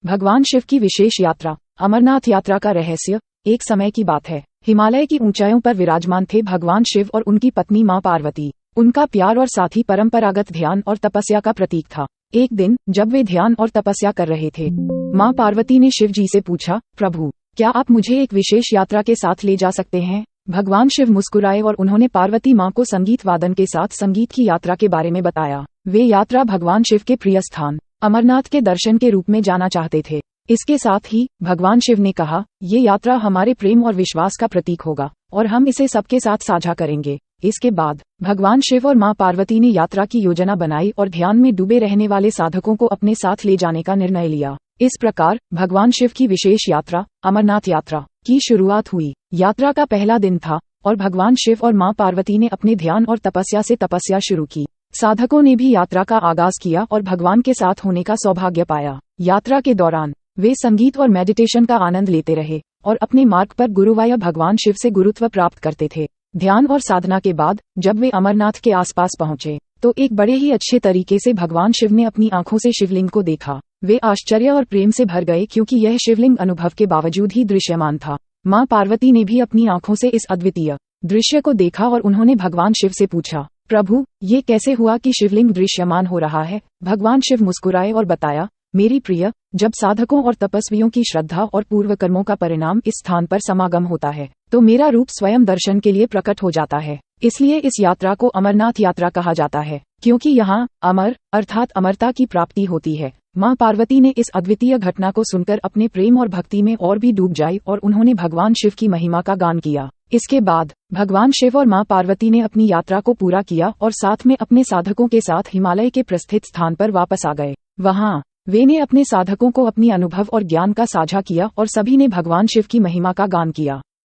भगवान शिव की विशेष यात्रा। अमरनाथ यात्रा का रहस्य। एक समय की बात है, हिमालय की ऊंचाइयों पर विराजमान थे भगवान शिव और उनकी पत्नी मां पार्वती। उनका प्यार और साथ ही परंपरागत ध्यान और तपस्या का प्रतीक था। एक दिन जब वे ध्यान और तपस्या कर रहे थे, मां पार्वती ने शिव जी से पूछा, प्रभु, क्या आप मुझे एक विशेष यात्रा के साथ ले जा सकते हैं? भगवान शिव मुस्कुराए और उन्होंने पार्वती मां को संगीत वादन के साथ संगीत की यात्रा के बारे में बताया। वे यात्रा भगवान शिव के प्रिय स्थान अमरनाथ के दर्शन के रूप में जाना चाहते थे। इसके साथ ही भगवान शिव ने कहा, ये यात्रा हमारे प्रेम और विश्वास का प्रतीक होगा और हम इसे सबके साथ साझा करेंगे। इसके बाद भगवान शिव और मां पार्वती ने यात्रा की योजना बनाई और ध्यान में डूबे रहने वाले साधकों को अपने साथ ले जाने का निर्णय लिया। इस प्रकार भगवान शिव की विशेष यात्रा अमरनाथ यात्रा की शुरुआत हुई। यात्रा का पहला दिन था और भगवान शिव और मां पार्वती ने अपने ध्यान और तपस्या से तपस्या शुरू की। साधकों ने भी यात्रा का आगाज किया और भगवान के साथ होने का सौभाग्य पाया। यात्रा के दौरान वे संगीत और मेडिटेशन का आनंद लेते रहे और अपने मार्ग पर गुरुवाया भगवान शिव से गुरुत्व प्राप्त करते थे। ध्यान और साधना के बाद जब वे अमरनाथ के आसपास पहुंचे तो एक बड़े ही अच्छे तरीके से भगवान शिव ने अपनी आंखों से शिवलिंग को देखा। वे आश्चर्य और प्रेम से भर गए क्योंकि यह शिवलिंग अनुभव के बावजूद ही दृश्यमान था। मां पार्वती ने भी अपनी आंखों से इस अद्वितीय दृश्य को देखा और उन्होंने भगवान शिव से पूछा, प्रभु, ये कैसे हुआ कि शिवलिंग दृश्यमान हो रहा है? भगवान शिव मुस्कुराए और बताया, मेरी प्रिय, जब साधकों और तपस्वियों की श्रद्धा और पूर्व कर्मों का परिणाम इस स्थान पर समागम होता है तो मेरा रूप स्वयं दर्शन के लिए प्रकट हो जाता है। इसलिए इस यात्रा को अमरनाथ यात्रा कहा जाता है, क्योंकि यहाँ अमर अर्थात अमरता की प्राप्ति होती है। मां पार्वती ने इस अद्वितीय घटना को सुनकर अपने प्रेम और भक्ति में और भी डूब जाई और उन्होंने भगवान शिव की महिमा का गान किया। इसके बाद भगवान शिव और मां पार्वती ने अपनी यात्रा को पूरा किया और साथ में अपने साधकों के साथ हिमालय के प्रस्थित स्थान पर वापस आ गए। वहां वे ने अपने साधकों को अपनी अनुभव और ज्ञान का साझा किया और सभी ने भगवान शिव की महिमा का गान किया।